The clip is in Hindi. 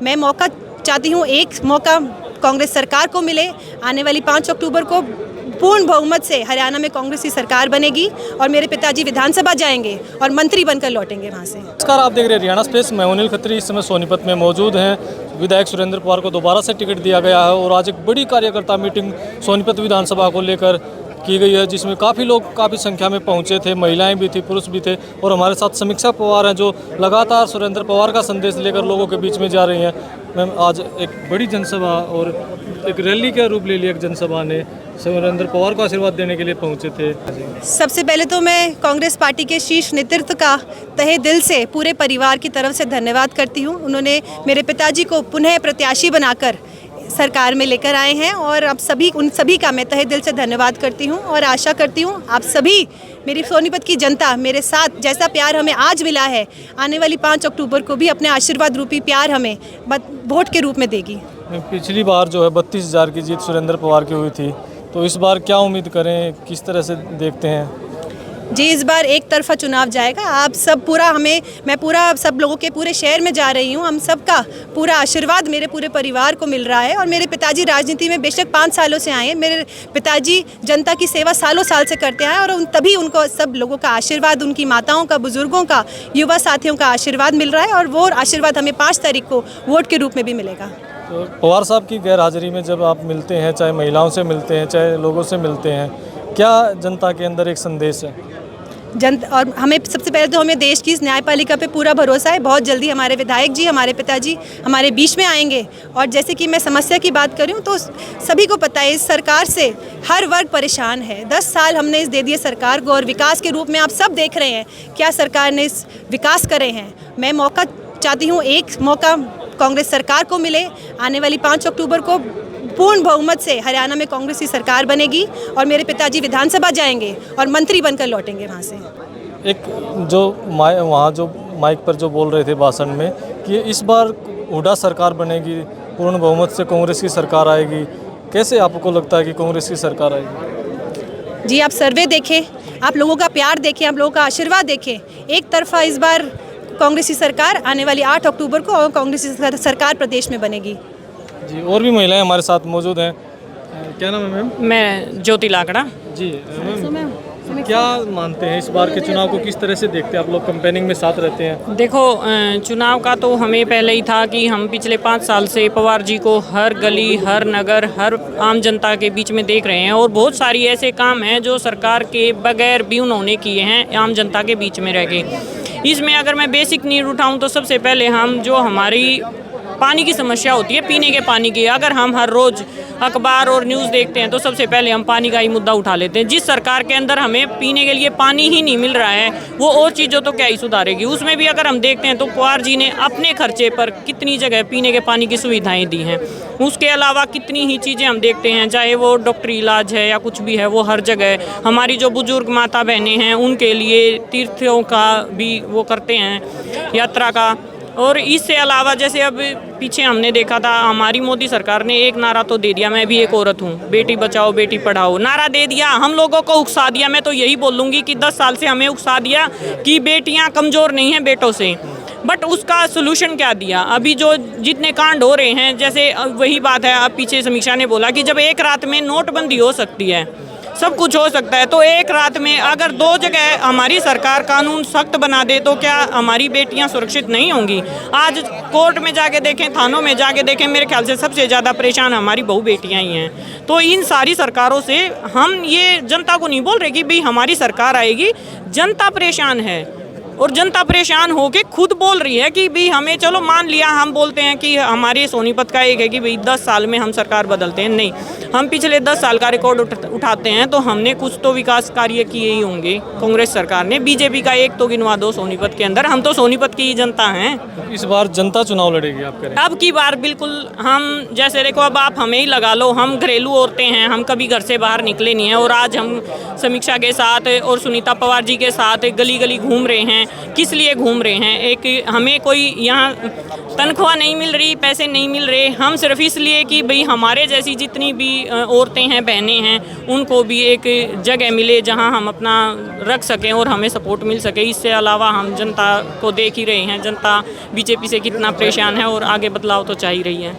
मैं मौका चाहती हूँ, एक मौका कांग्रेस सरकार को मिले। आने वाली 5 अक्टूबर को पूर्ण बहुमत से हरियाणा में कांग्रेस की सरकार बनेगी और मेरे पिताजी विधानसभा जाएंगे और मंत्री बनकर लौटेंगे वहाँ से। नमस्कार, आप देख रहे हैं हरियाणा स्पेस। मैं अनिल खत्री इस समय सोनीपत में मौजूद हैं। विधायक सुरेंद्र पवार को दोबारा से टिकट दिया गया है और आज एक बड़ी कार्यकर्ता मीटिंग सोनीपत विधानसभा को लेकर की गई है, जिसमें काफ़ी लोग काफ़ी संख्या में पहुंचे थे। महिलाएं भी थी, पुरुष भी थे और हमारे साथ समीक्षा पवार हैं, जो लगातार सुरेंद्र पवार का संदेश लेकर लोगों के बीच में जा रही हैं। मैम, आज एक बड़ी जनसभा और एक रैली का रूप ले लिया। एक जनसभा ने सुरेंद्र पवार को आशीर्वाद देने के लिए पहुंचे थे। सबसे पहले तो मैं कांग्रेस पार्टी के शीर्ष नेतृत्व का तहे दिल से पूरे परिवार की तरफ से धन्यवाद करती हूं। उन्होंने मेरे पिताजी को पुनः प्रत्याशी बनाकर सरकार में लेकर आए हैं और अब उन सभी का मैं तहे दिल से धन्यवाद करती हूं और आशा करती हूं आप सभी, मेरी सोनीपत की जनता, मेरे साथ जैसा प्यार हमें आज मिला है, आने वाली 5 अक्टूबर को भी अपने आशीर्वाद रूपी प्यार हमें वोट के रूप में देगी। पिछली बार जो है 32,000 की जीत सुरेंद्र पवार की हुई थी, तो इस बार क्या उम्मीद करें, किस तरह से देखते हैं? जी, इस बार एक तरफा चुनाव जाएगा। आप सब मैं पूरा सब लोगों के पूरे शहर में जा रही हूँ। हम सबका पूरा आशीर्वाद मेरे पूरे परिवार को मिल रहा है और मेरे पिताजी राजनीति में बेशक 5 सालों से आए हैं। मेरे पिताजी जनता की सेवा सालों साल से करते आए और तभी उनको सब लोगों का आशीर्वाद, उनकी माताओं का, बुजुर्गों का, युवा साथियों का आशीर्वाद मिल रहा है और वो आशीर्वाद हमें 5 तारीख को वोट के रूप में भी मिलेगा। तो पवार साहब की गैर हाजिरी में जब आप मिलते हैं, चाहे महिलाओं से मिलते हैं, चाहे लोगों से मिलते हैं, क्या जनता के अंदर एक संदेश है? और हमें सबसे पहले तो हमें देश की इस न्यायपालिका पे पूरा भरोसा है। बहुत जल्दी हमारे विधायक जी, हमारे पिताजी हमारे बीच में आएंगे और जैसे कि मैं समस्या की बात करूं तो सभी को पता है इस सरकार से हर वर्ग परेशान है। 10 साल हमने इस दे दिए सरकार को और विकास के रूप में आप सब देख रहे हैं क्या सरकार ने इस विकास करे हैं। मैं मौका चाहती हूँ, एक मौका कांग्रेस सरकार को मिले। आने वाली 5 अक्टूबर को पूर्ण बहुमत से हरियाणा में कांग्रेस की सरकार बनेगी और मेरे पिताजी विधानसभा जाएंगे और मंत्री बनकर लौटेंगे वहाँ से। एक जो वहाँ जो माइक पर जो बोल रहे थे भाषण में कि इस बार हुड्डा सरकार बनेगी, पूर्ण बहुमत से कांग्रेस की सरकार आएगी, कैसे आपको लगता है कि कांग्रेस की सरकार आएगी? जी, आप सर्वे देखें, आप लोगों का प्यार देखें, आप लोगों का आशीर्वाद देखें। एक तरफा इस बार कांग्रेस की सरकार आने वाली 8 अक्टूबर को और कांग्रेस की सरकार प्रदेश में बनेगी। जी, और भी महिलाएं हमारे साथ मौजूद हैं। क्या नाम है मैम? मैं ज्योति लाकड़ा। जी मैम, क्या मानते हैं इस बार के चुनाव को, किस तरह से देखते हैं? आप लोग कैंपेनिंग में साथ रहते हैं। देखो, चुनाव का तो हमें पहले ही था कि हम पिछले 5 साल से पवार जी को हर गली, हर नगर, हर आम जनता के बीच में देख रहे हैं और बहुत सारी ऐसे काम हैं जो सरकार के बगैर भी उन्होंने किए हैं आम जनता के बीच में रह के। इसमें अगर मैं बेसिक नीड उठाऊँ तो सबसे पहले हम जो हमारी पानी की समस्या होती है, पीने के पानी की, अगर हम हर रोज़ अखबार और न्यूज़ देखते हैं तो सबसे पहले हम पानी का ही मुद्दा उठा लेते हैं। जिस सरकार के अंदर हमें पीने के लिए पानी ही नहीं मिल रहा है वो और चीज़ों तो क्या ही सुधारेगी। उसमें भी अगर हम देखते हैं तो पवार जी ने अपने खर्चे पर कितनी जगह पीने के पानी की सुविधाएं दी हैं। उसके अलावा कितनी ही चीज़ें हम देखते हैं, चाहे वो डॉक्टरी इलाज है या कुछ भी है, वो हर जगह हमारी जो बुजुर्ग माता बहनें हैं उनके लिए तीर्थों का भी वो करते हैं, यात्रा का। और इससे अलावा जैसे अब पीछे हमने देखा था, हमारी मोदी सरकार ने एक नारा तो दे दिया, मैं भी एक औरत हूँ, बेटी बचाओ बेटी पढ़ाओ, नारा दे दिया, हम लोगों को उकसा दिया। मैं तो यही बोलूँगी कि 10 साल से हमें उकसा दिया कि बेटियाँ कमज़ोर नहीं हैं बेटों से, बट उसका सोल्यूशन क्या दिया? अभी जो जितने कांड हो रहे हैं, जैसे वही बात है, अब पीछे समीक्षा ने बोला कि जब एक रात में नोटबंदी हो सकती है, सब कुछ हो सकता है, तो एक रात में अगर 2 जगह हमारी सरकार कानून सख्त बना दे तो क्या हमारी बेटियां सुरक्षित नहीं होंगी? आज कोर्ट में जाके देखें, थानों में जाके देखें, मेरे ख्याल से सबसे ज़्यादा परेशान हमारी बहू बेटियां ही हैं। तो इन सारी सरकारों से हम ये जनता को नहीं बोल रहे कि भाई हमारी सरकार आएगी, जनता परेशान है और जनता परेशान होके खुद बोल रही है कि भाई हमें, चलो मान लिया हम बोलते हैं कि हमारे सोनीपत का एक है कि भाई 10 साल में हम सरकार बदलते हैं, नहीं, हम पिछले 10 साल का रिकॉर्ड उठाते हैं तो हमने कुछ तो विकास कार्य किए ही होंगे कांग्रेस सरकार ने। बीजेपी का एक तो गिनवा दो सोनीपत के अंदर, हम तो सोनीपत की ही जनता हैं। इस बार जनता चुनाव लड़ेगी आप कह रहे हैं? अब की बार बिल्कुल हम, जैसे देखो अब आप हमें ही लगा लो, हम घरेलू औरतें हैं, हम कभी घर से बाहर निकले नहीं हैं और आज हम समीक्षा के साथ और सुनीता पवार जी के साथ गली गली घूम रहे हैं किस लिए घूम रहे हैं। एक हमें कोई यहाँ तनख्वाह नहीं मिल रही, पैसे नहीं मिल रहे, हम सिर्फ इसलिए कि भाई हमारे जैसी जितनी भी औरतें हैं, बहनें हैं, उनको भी एक जगह मिले जहां हम अपना रख सकें और हमें सपोर्ट मिल सके। इससे अलावा हम जनता को देख ही रहे हैं, जनता बीजेपी से कितना परेशान है और आगे बदलाव तो चाह ही रही है।